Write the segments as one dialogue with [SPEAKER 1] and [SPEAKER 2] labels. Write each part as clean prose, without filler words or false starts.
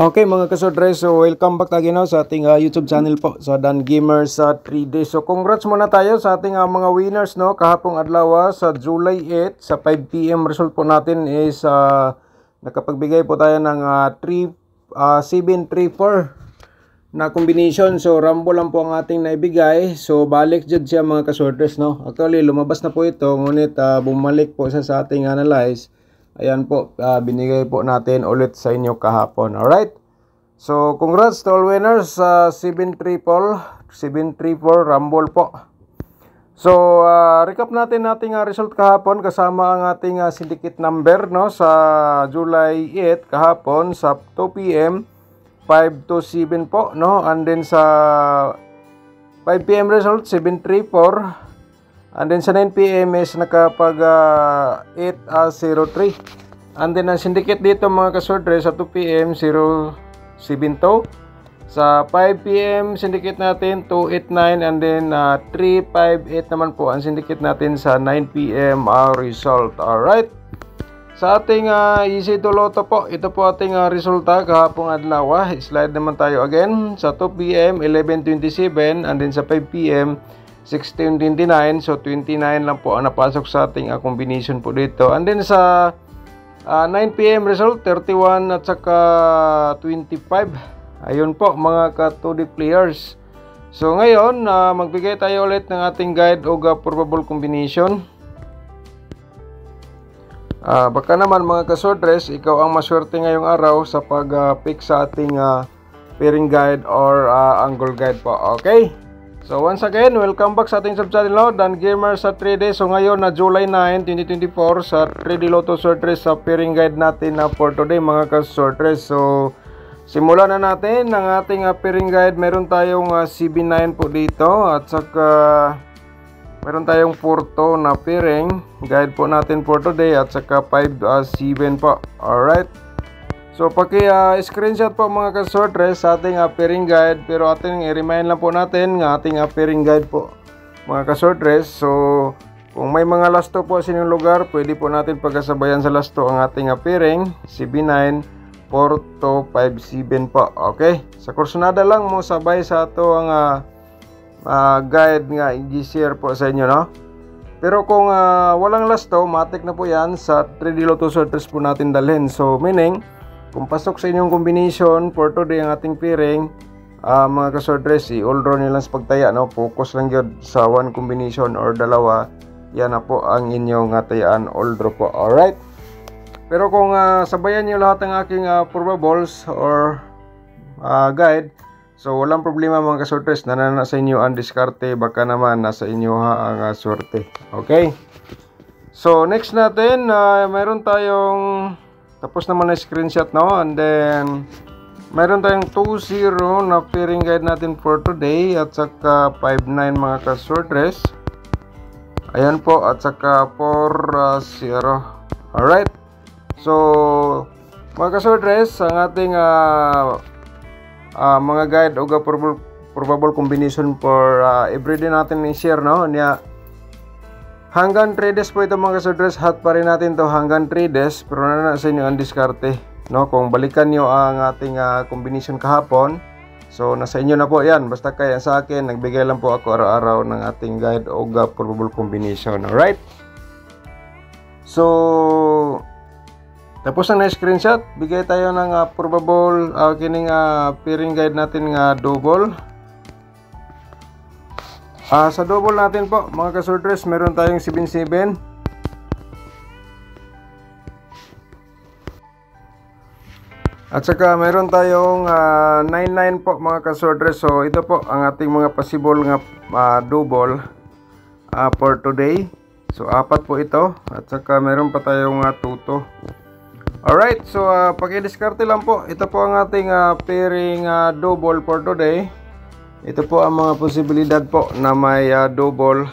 [SPEAKER 1] Okay mga kasordres, so welcome back again sa ating YouTube channel po sa Dan Gamer sa 3D. So congrats muna tayo sa ating mga winners no kahapong adlaw sa July 8 sa 5 PM. Result po natin is nakapagbigay po tayo ng 734 na combination. So Rambo lang po ang ating naibigay. So balik jud siya mga kasordres no. Actually lumabas na po ito ngunit bumalik po sa ating analyze. Ayan po, binigay po natin ulit sa inyo kahapon. Alright? So, congrats to all winners sa 734 Rumble po. So, recap natin ating result kahapon kasama ang ating syndicate number no sa July 8 kahapon sa 2 PM 5 to 7 po no, and then sa 5 PM result 734. And then sa 9 PM is nakapag 803. And then ang syndicate dito mga kasordres sa 2 PM 072. Sa 5 PM syndicate natin 289. And then 358 naman po ang syndicate natin sa 9 PM result. Alright. Sa ating Easy to Lotto po, ito po ating resulta kahapong adlaw. Slide naman tayo again. Sa 2 PM 1127. And then sa 5 PM 1629, so 29 lang po ang napasok sa ating combination po dito. And then sa 9 PM result 31 at saka 25. Ayun po mga ka-2D players. So ngayon magbigay tayo ulit ng ating guide o probable combination. Baka naman mga kasordres, ikaw ang maswerte ngayong araw sa pag-pick sa ating pairing guide or angle guide po. Okay? So once again, welcome back sa ating sub-channel no, Dan Gamer sa 3D. So ngayon na July 9, 2024 sa 3D Lotto Sortress sa pairing guide natin for today mga ka-sortress. So simulan na natin ang ating pairing guide. Meron tayong CB9 po dito at saka meron tayong 4 na pairing guide po natin for today at saka 5-7 po. Alright. So paki-screenshot po mga ka-sortress sa ating pairing guide, pero ating i-remind lang po natin ng ating pairing guide po mga ka-sortress. So kung may mga lasto po sa inyong lugar, pwede po natin pagkasabayan sa lasto ang ating pairing CB9 4 to 5-7 po. Okay? Sa kursunada lang mo sabay sa ato ang guide nga i-share po sa inyo no. Pero kung walang lasto, matik na po yan sa 3D Lotto Sortress po natin dalhin. So meaning kung pasok sa inyong combination for today ang ating pairing, mga ka-sortress, i-all draw nyo lang sa pagtaya, no? Focus lang yun sa one combination or dalawa. Yan na po ang inyong tayaan, all draw po. Alright? Pero kung sabayan nyo lahat ng aking probables or guide, so walang problema mga ka-sortress, nanana sa inyo ang diskarte, baka naman nasa inyo ang swerte. Okay? So next natin, mayroon tayong tapos naman na screenshot no, and then mayroon tayong 20 na pairing guide natin for today at saka 59 mga ka-sortress. Ayan po, at saka 40. Alright. So mga ka-sortress, ang ating mga guide o probable combination for everyday natin i-share no niya. Hanggang 3 days po ito mga ka-sortress, hot pa rin natin to hanggang 3 days, pero na sa inyo ang diskarte no, kung balikan nyo ang ating combination kahapon, so nasa inyo na po yan, basta kaya sa akin, nagbigay lang po ako araw-araw ng ating guide o probable combination. Alright, so tapos na screenshot, bigay tayo ng probable kining pairing guide natin nga double. Sa double natin po mga ka-sortress, meron tayong 77 at saka meron tayong 99 po mga ka-sortress. So ito po ang ating mga possible nga double for today. So 4 po ito at saka meron pa tayong 22. Alright, so paki-diskarte lang po. Ito po ang ating pairing double for today. Ito po ang mga posibilidad po na may double.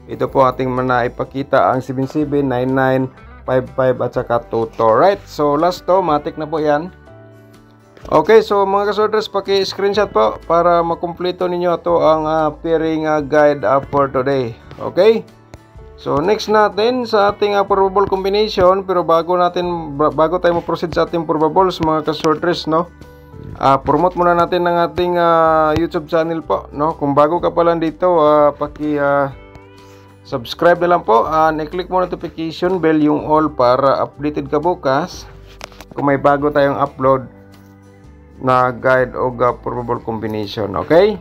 [SPEAKER 1] Ito po ating naipakita ang 77, 99, 55 at saka 22. Right? So last to, matik na po yan. Okay, so mga ka-sortress, paki-screenshot po para makumpleto ninyo ito ang pairing guide for today. Okay? So next natin sa ating probable combination, pero bago tayo mo-proceed sa ating probables mga ka-sortress no. promote muna natin ng ating YouTube channel po, no? Kung bago ka pa lang dito, subscribe na lang po, i-click mo notification bell yung all para updated ka bukas kung may bago tayong upload na guide o probable combination. Okay?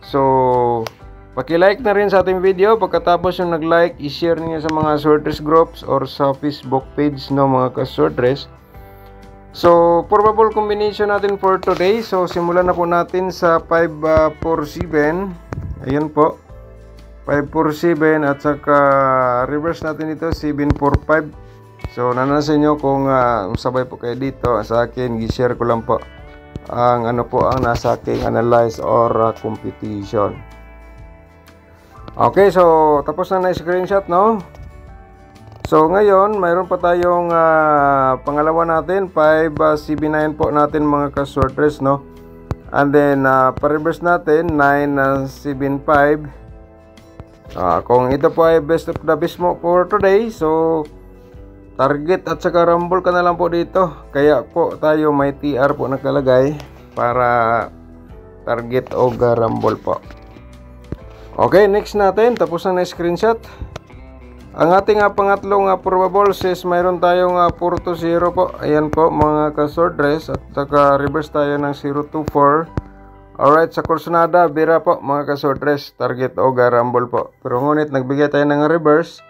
[SPEAKER 1] So paki-like na rin sa ating video. Pagkatapos yung nag-like, i-share niyo sa mga sortress groups or sa Facebook page, no, mga ka-sortress. So probable combination natin for today. So simulan na po natin sa 547. Ayun po, 547 at saka reverse natin ito 745. So nanasa nyo kung sabay po kayo dito sa akin, i-share ko lang po ang ano po ang nasa aking analyze or computation. Okay, so tapos na screenshot, no? So ngayon mayroon pa tayong pangalawa natin, 579 po natin mga ka-sortress, no? And then pa-reverse natin 975. Kung ito po ay best of the best mo for today, so target at saka rumble ka na lang po dito. Kaya po tayo may TR po nakalagay para target o rumble po. Okay, next natin, tapos na screenshot. Ang ating pangatlong probable says mayroon tayong 420 po. Ayan po mga ka-sortress, at saka reverse tayo ng 024. Alright, sa Corsonada, bira po mga ka-sortress, target o rumble po. Pero ngunit nagbigay tayo ng reverse,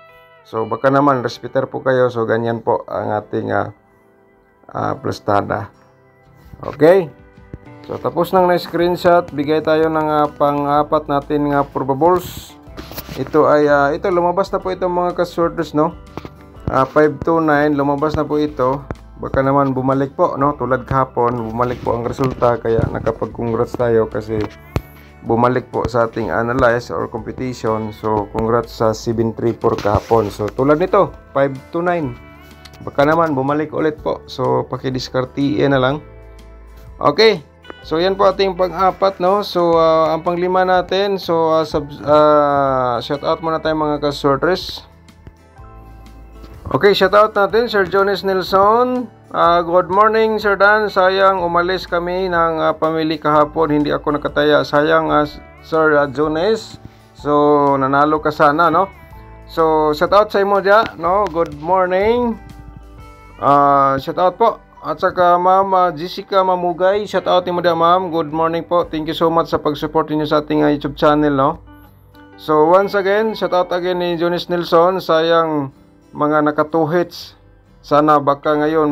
[SPEAKER 1] so baka naman respetar po kayo. So ganyan po ang ating plastada. Okay, so tapos nang na-screenshot, bigay tayo ng pang-apat natin probables. Ito ay ito lumabas na po ito mga ka-sortress, no? 529 lumabas na po ito. Baka naman bumalik po, no? Tulad kahapon, bumalik po ang resulta, kaya nakapag-congrats tayo kasi bumalik po sa ating analyze or competition. So congrats sa 734 kahapon. So tulad nito 529, baka naman bumalik ulit po. So paki-discarte na lang. Okay, so yan po ating pang-apat, no? So ang pang-lima natin, so shout out muna tayo mga ka-sortress. Okay, shout out natin Sir Jones Nelson. Good morning Sir Dan, sayang umalis kami ng pamilya kahapon, hindi ako nakataya. Sayang Sir Jones. So nanalo ka sana, no? So shout out sa imo dya, no? Good morning. Shout out po. At saka Ma'am Jessica Mamugay, shout out mo dyan, ma'am. Good morning po. Thank you so much sa pag-support niyo sa ating YouTube channel, no? So once again, shout out again ni Jones Nelson. Sayang mga naka 2 hits. Sana baka ngayon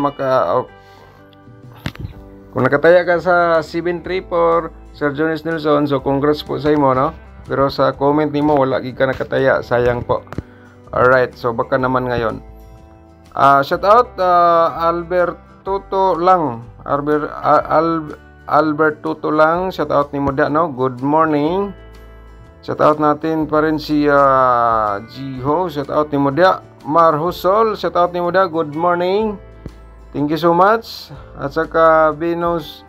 [SPEAKER 1] kung nakataya ka sa 734 Sir Jones Nelson, so congrats po sa imo, no? Pero sa comment nimo wala gid ka nakataya, sayang po. Alright, so baka naman ngayon. Shout out Albert Tuto lang, Albert Tuto lang, shout out ni Moda, no? Good morning. Shout out natin pa rin si Jiho, shout out ni Moda. Marhusol, shout out ni Moda, good morning. Thank you so much. At saka Venus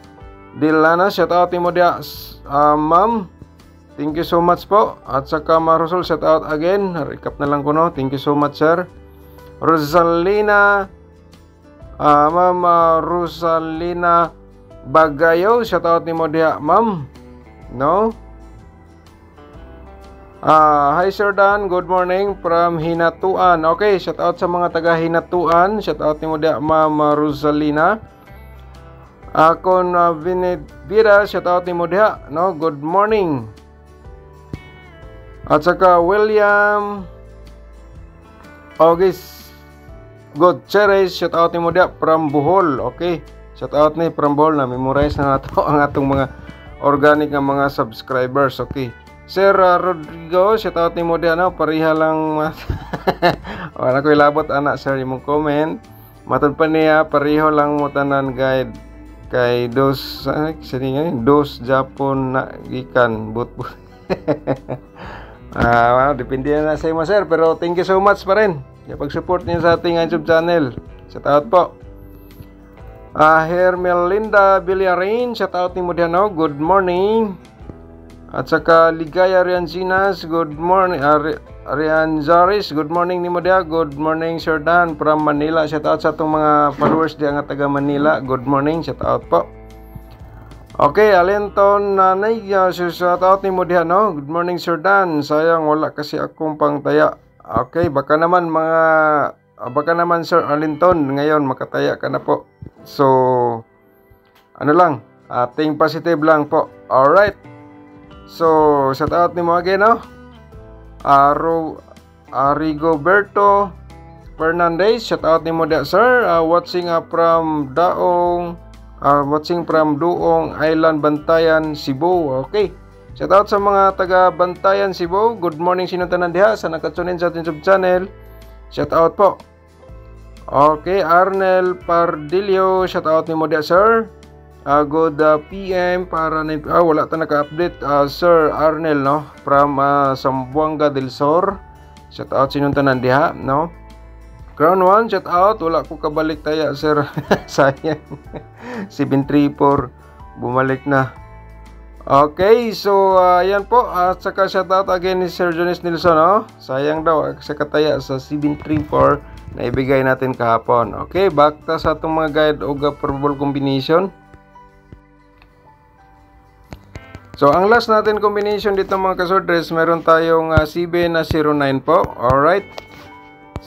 [SPEAKER 1] Dilana, shout out ni Moda, ma'am. Thank you so much po. At saka Marhusol, shout out again. Recap na lang ko, no? Thank you so much, sir. Rosalina, Ma'am Rosalina Bagayo, shout out ni mo diha, ma'am, no? Hi Sir Dan, good morning from Hinatuan. Okay, shout out sa mga taga Hinatuan, shout out ni mo diha, Ma'am Rosalina. Kon Vinedira, shout out ni mo diha, no? Good morning. At saka William August Gutierrez, shout out ni mo dia from Bohol. Okay, shout out ni from Bohol, na memorize na nato ang atong mga organic nga mga subscribers. Okay, Sir Rodrigo, shout out ni mo dia, no? Pareha lang wala ko ilabot anak sir imong comment. Matod pa niya pareho lang mo tanan guide kay dos dos Japon na gikan but depende na sa imo sir, pero thank you so much pa rin pag-support niyo sa ating YouTube channel. Shout out po. Hermelinda Villarin, shout out ni mo diyan, no? Good morning. At saka Ligaya Riancinas, good morning. Rianzaris, good morning ni mo diyan. Good morning Sir Dan from Manila. Shout out sa atong mga followers diyan nga taga Manila. Good morning, shout out po. Okay, Alinton nanay, shout out ni mo diha, no? Good morning, Sir Dan. Sayang wala kasi akong pangtaya. Okay, baka naman Sir Alinton ngayon makataya ka na po. So ano lang, think positive lang po. Alright. So shout out ni mo again, no? Rigoberto Fernandez, shout out ni mo diha, sir. Watching from Duong Island, Bantayan, Cebu. Okay. Shout out sa mga taga Bantayan, Cebu. Good morning sinuntanan diha sa nakatunin sa ating YouTube channel. Shout out po. Okay, Arnel Pardillo, shout out ni mo diha, sir. Good PM para wala ta naka-update, Sir Arnel, no, from Zamboanga del Sur. Shout out sinuntanan diha, no. Crown 1, shout out. Wala ko kabalik taya, sir. Sayang. 734 bumalik na. Okay, so yan po. At saka shout out again ni Sir Jones Nilsson, no? Sayang daw sa kataya sa 734 na ibigay natin kahapon. Okay, back ta sa atong mga guide o probable combination. So ang last natin combination dito mga kasordres, meron tayong 7 na 09 po. Alright,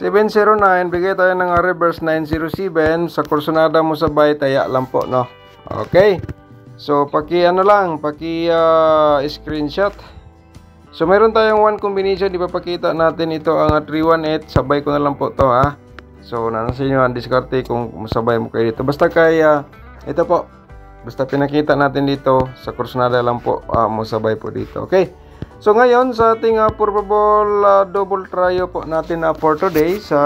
[SPEAKER 1] 709, bigay tayo ng reverse 907. Sa kursonada mo sabay, taya lang po, no? Okay. So, screenshot. So, meron tayong one combination. Ipapakita natin ito ang 318. Sabay ko na lang po to, ha? So, nasa inyo ang diskarte kung masabay mo kayo dito. Basta kaya, ito po. Basta pinakita natin dito, sa kursonada lang po, masabay po dito. Okay. So ngayon sa ating probable double trio po natin for today sa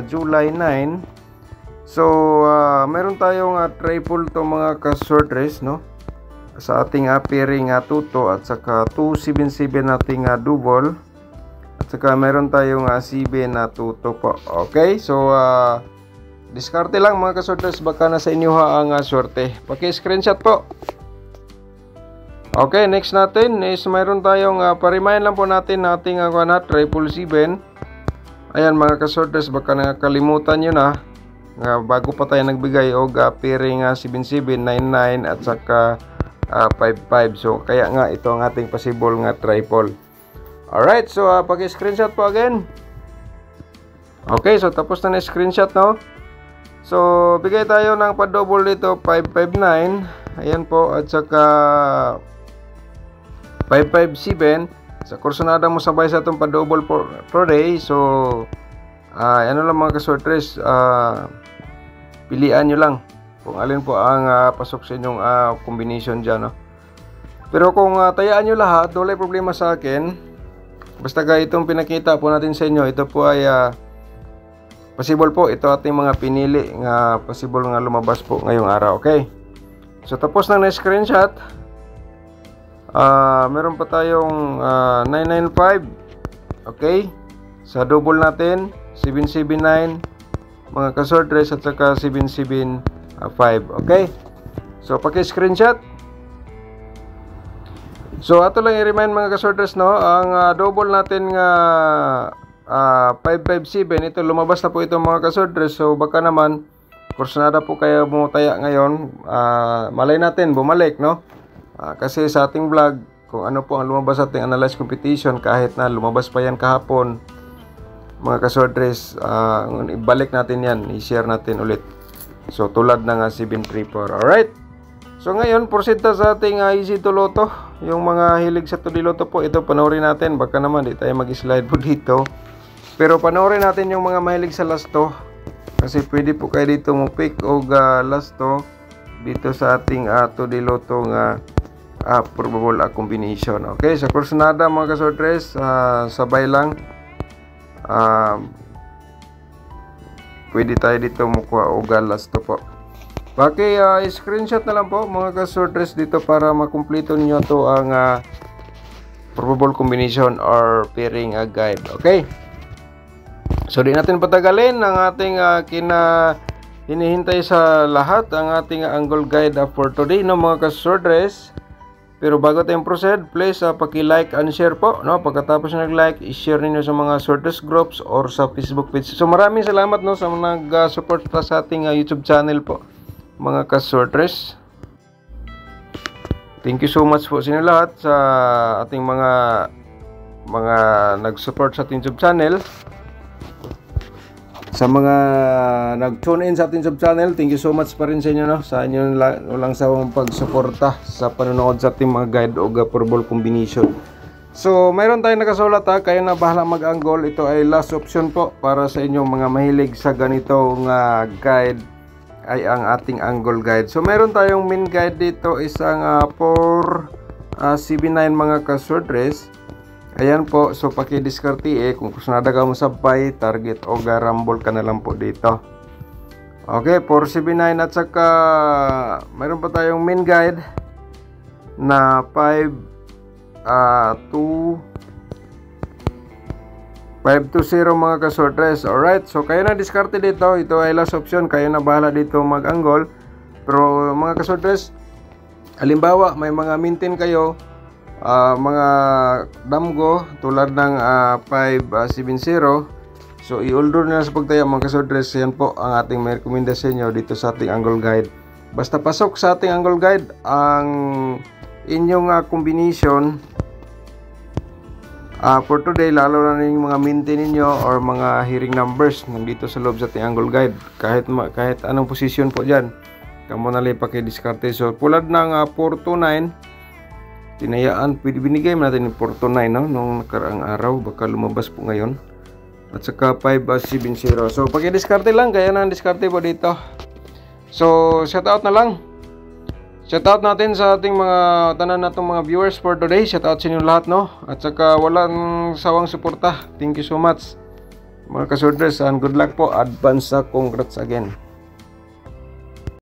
[SPEAKER 1] July 9. So meron tayong triple to mga kasordres, no? Sa ating pairing tuto at saka 277 nating double. At saka meron tayong 7 na tuto po. Okay? So diskarte lang mga kasordres, baka na sa inyo ang swerte. Paki-screenshot po. Okay, next natin is mayroon tayong pa-remind lang po natin ating 777. Ayan mga kasordres, baka nakakalimutan nyo na bago pa tayo nagbigay og pairing 7799 at saka 55. So kaya nga ito ang ating possible nga triple. Alright, so paki-screenshot po again. Okay, so tapos na screenshot, no? So bigay tayo ng pa-double dito 559. Ayan po, at saka 557. Sa kursonada mo sabay sa itong pa-double per day. So ano lang mga kasordres, pilian nyo lang kung alin po ang pasok sa inyong combination dyan, no? Pero kung tayaan nyo lahat, wala problema sa akin. Basta itong pinakita po natin sa inyo, ito po ay possible po. Ito ating mga pinili nga possible nga lumabas po ngayong araw. Okay, so tapos na screenshot. Meron pa tayong 995. Okay, sa double natin 779 mga kasordres at saka 775. Okay, so paki-screenshot. So ato lang i-remind mga kasordres, no, ang double natin nga 557, ito lumabas na po ito mga kasordres. So baka naman kursonada po kayo mo taya ngayon, malay natin bumalik, no? Kasi sa ating vlog, kung ano po ang lumabas sa ating analyze competition, kahit na lumabas pa yan kahapon mga kasordres, ibalik natin yan, i-share natin ulit. So tulad ng 734. Alright, so ngayon proceed sa ating easy to loto. Yung mga hilig sa tudiloto po, ito panoorin natin. Baka naman di tayo mag-slide po dito, pero panoorin natin yung mga mahilig sa lasto, kasi pwede po kayo dito mo pick o lasto dito sa ating tudiloto nga probable combination. Okay, sa kursonada mga kasordres, sabay lang, pwede tayo dito mukuha o lasto po. Okay, screenshot na lang po mga kasordres dito para makumpleto niyo to ang probable combination or pairing guide. Okay, so di natin patagalin ang ating hinihintay sa lahat, ang ating angle guide for today, no mga kasordres. Pero bago tayong proceed, please paki-like and share po, no? Pagkatapos nag-like, i-share niyo sa mga sorters groups or sa Facebook page. So maraming salamat, no, sa nag-support sa ating YouTube channel po, mga kasorters. Thank you so much po sa inyo lahat sa ating mga nag-support sa ating YouTube channel. Sa mga nag-tune in sa ating YouTube channel, thank you so much pa rin sa inyo, no? Sa inyong walang sawang pagsuporta sa panonood sa ating mga guide o purple combination. So, mayroon tayong nakasulat, ha? Kayo na bahala mag-angle. Ito ay last option po para sa inyong mga mahilig sa ganitong guide ay ang ating angle guide. So meron tayong main guide dito, isang 4CB9 mga ka-swordress. Ayan po, so paki-diskarte kung kusnada ka mo sabay, target o garambol ka na lang po dito. Okay, 4CB9 at saka meron pa tayong main guide na 520 mga ka-swordress. Alright, so kayo na diskarte dito. Ito ay last option, kayo na bahala dito mag-angle. Pero mga ka-swordress, halimbawa may mga maintain kayo, mga damgo tulad ng 570. So i-order nila sa pagtaya mga ka-swordress. Yan po ang ating may rekomenda sa inyo dito sa ating angle guide. Basta pasok sa ating angle guide ang inyong combination for today, lalo na yung mga maintain ninyo or mga hearing numbers nandito sa loob sa ating angle guide. Kahit anong position po dyan, kamo na lang paki-diskarte. So pulad ng 429, tinayaan, binigay natin yung 429, no? Nung nakaraang araw, baka lumabas po ngayon. At saka 570. So paki-diskarte lang, kaya na ang diskarte po dito. So shout out na lang. Shoutout natin sa ating mga tanan natong mga viewers for today. Shoutout sa inyo lahat, no? At saka walang sawang suporta. Thank you so much mga ka-swordress, and good luck po. Advance congrats again.